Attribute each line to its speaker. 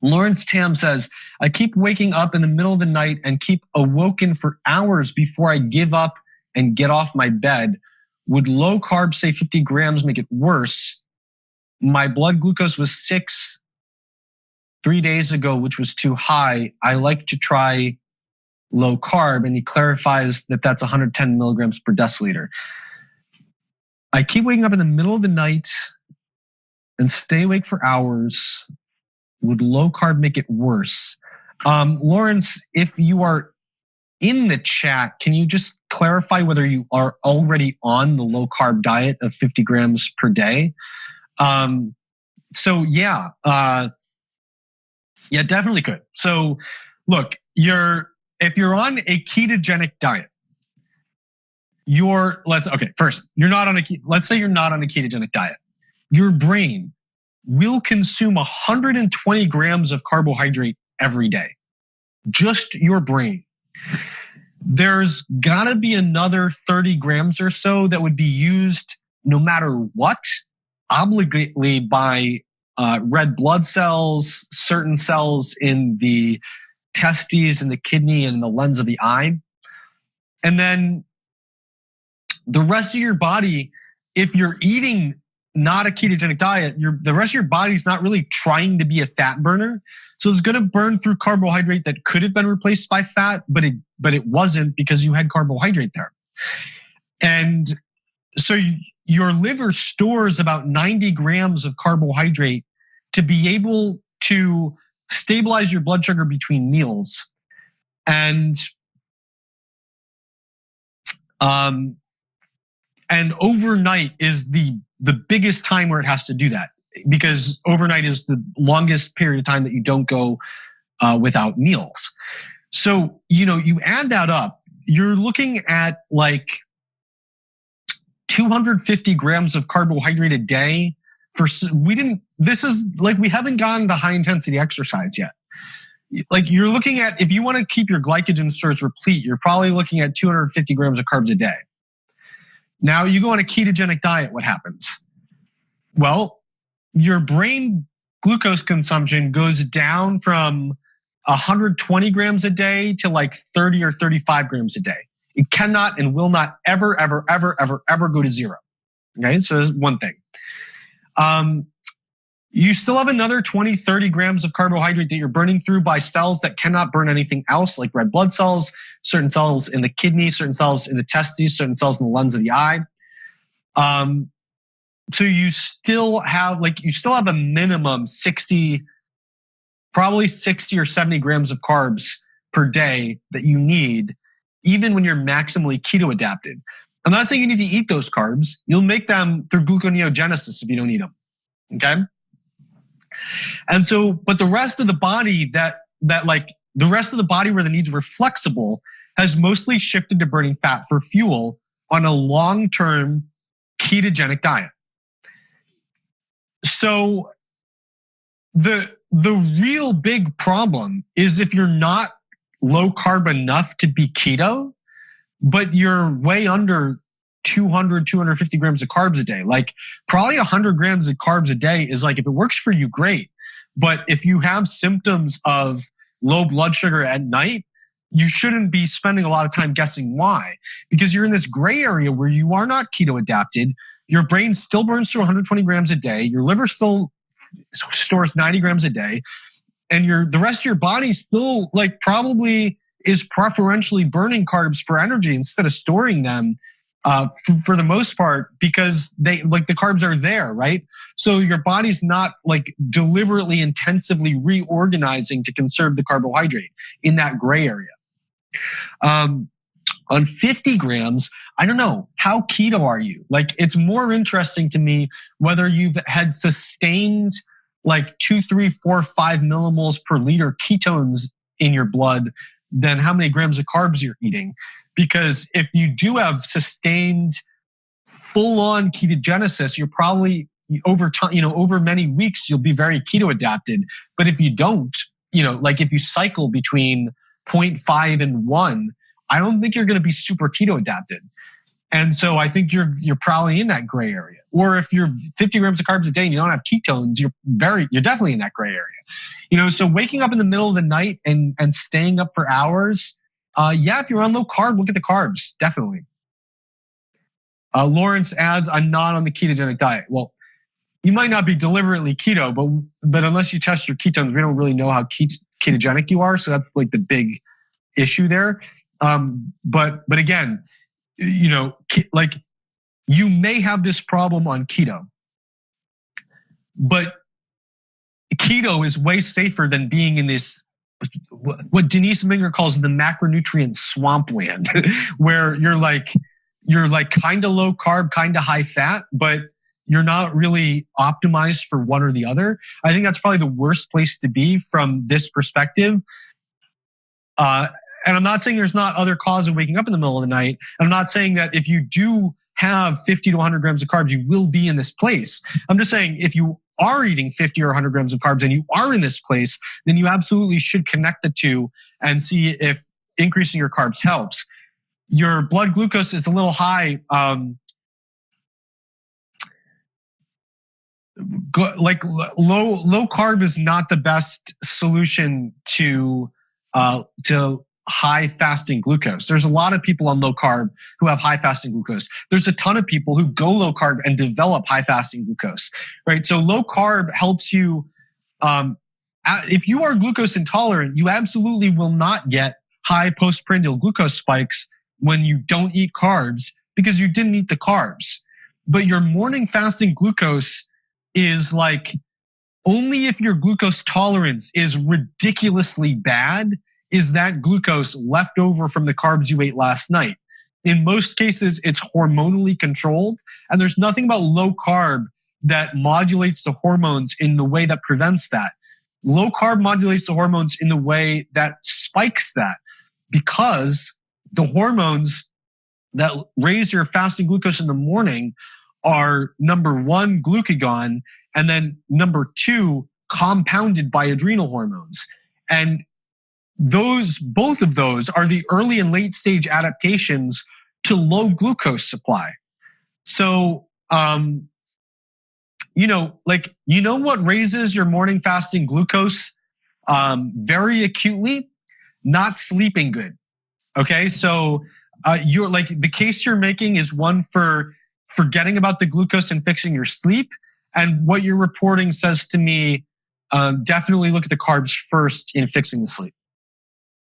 Speaker 1: Lawrence Tam says, I keep waking up in the middle of the night and keep awoken for hours before I give up and get off my bed. Would low carb, say 50 grams, make it worse? My blood glucose was 6 3 days ago, which was too high. I like to try low carb. And he clarifies that that's 110 milligrams per deciliter. I keep waking up in the middle of the night and stay awake for hours. Would low carb make it worse? Lawrence, if you are in the chat, can you just clarify whether you are already on the low carb diet of 50 grams per day? Yeah, definitely could. So look, if you're on a ketogenic diet, let's say you're not on a ketogenic diet. Your brain will consume 120 grams of carbohydrate every day. Just your brain. There's gotta be another 30 grams or so that would be used no matter what, obligately by red blood cells, certain cells in the testes and the kidney and the lens of the eye. And then the rest of your body, if you're eating not a ketogenic diet, the rest of your body's not really trying to be a fat burner. So it's going to burn through carbohydrate that could have been replaced by fat, but it wasn't because you had carbohydrate there. And so your liver stores about 90 grams of carbohydrate to be able to stabilize your blood sugar between meals. And overnight is the biggest time where it has to do that, because overnight is the longest period of time that you don't go without meals. So, you add that up, you're looking at like 250 grams of carbohydrate a day we haven't gotten to high intensity exercise yet. Like you're looking at, if you want to keep your glycogen stores replete, you're probably looking at 250 grams of carbs a day. Now you go on a ketogenic diet, what happens? Well, your brain glucose consumption goes down from 120 grams a day to like 30 or 35 grams a day. It cannot and will not ever, ever, ever, ever, ever go to zero. Okay, so that's one thing. You still have another 20, 30 grams of carbohydrate that you're burning through by cells that cannot burn anything else, like red blood cells, certain cells in the kidney, certain cells in the testes, certain cells in the lens of the eye. So you still have a minimum 60 or 70 grams of carbs per day that you need, even when you're maximally keto adapted. I'm not saying you need to eat those carbs. You'll make them through gluconeogenesis if you don't eat them. Okay. And so, but the rest of the body the rest of the body where the needs were flexible has mostly shifted to burning fat for fuel on a long-term ketogenic diet. So the real big problem is if you're not low carb enough to be keto, but you're way under 200, 250 grams of carbs a day. Like probably 100 grams of carbs a day is like, if it works for you, great. But if you have symptoms of low blood sugar at night, you shouldn't be spending a lot of time guessing why, because you're in this gray area where you are not keto adapted. Your brain still burns through 120 grams a day. Your liver still stores 90 grams a day. And the rest of your body still probably is preferentially burning carbs for energy instead of storing them for the most part, because the carbs are there, right? So your body's not deliberately intensively reorganizing to conserve the carbohydrate in that gray area. On 50 grams, I don't know, how keto are you? It's more interesting to me whether you've had sustained 2, 3, 4, 5 millimoles per liter ketones in your blood than how many grams of carbs you're eating. Because if you do have sustained full-on ketogenesis, you're probably over time, over many weeks, you'll be very keto adapted. But if you don't, if you cycle between 0.5 and 1, I don't think you're going to be super keto adapted. And so I think you're probably in that gray area. Or if you're 50 grams of carbs a day and you don't have ketones, you're definitely in that gray area. So waking up in the middle of the night and staying up for hours, if you're on low carb, look at the carbs, definitely. Lawrence adds, I'm not on the ketogenic diet. Well, you might not be deliberately keto, but unless you test your ketones, we don't really know how ketogenic you are. So that's like the big issue there. But again, like you may have this problem on keto, but keto is way safer than being in this, what Denise Minger calls the macronutrient swampland, where you're like kind of low carb, kind of high fat, but you're not really optimized for one or the other. I think that's probably the worst place to be from this perspective. And I'm not saying there's not other cause of waking up in the middle of the night. I'm not saying that if you do have 50 to 100 grams of carbs, you will be in this place. I'm just saying if you are eating 50 or 100 grams of carbs and you are in this place, then you absolutely should connect the two and see if increasing your carbs helps. Your blood glucose is a little high. Like low carb is not the best solution to high fasting glucose. There's a lot of people on low carb who have high fasting glucose. There's a ton of people who go low carb and develop high fasting glucose, right? So low carb helps you. If you are glucose intolerant, you absolutely will not get high postprandial glucose spikes when you don't eat carbs because you didn't eat the carbs. But your morning fasting glucose is like only if your glucose tolerance is ridiculously bad is that glucose left over from the carbs you ate last night. In most cases, it's hormonally controlled, and there's nothing about low carb that modulates the hormones in the way that prevents that. Low carb modulates the hormones in the way that spikes that, because the hormones that raise your fasting glucose in the morning are number one, glucagon, and then number two, compounded by adrenal hormones. And both of those are the early and late stage adaptations to low glucose supply. So, what raises your morning fasting glucose very acutely? Not sleeping good. Okay, so you're like, the case you're making is one for forgetting about the glucose and fixing your sleep. And what you're reporting says to me, definitely look at the carbs first in fixing the sleep.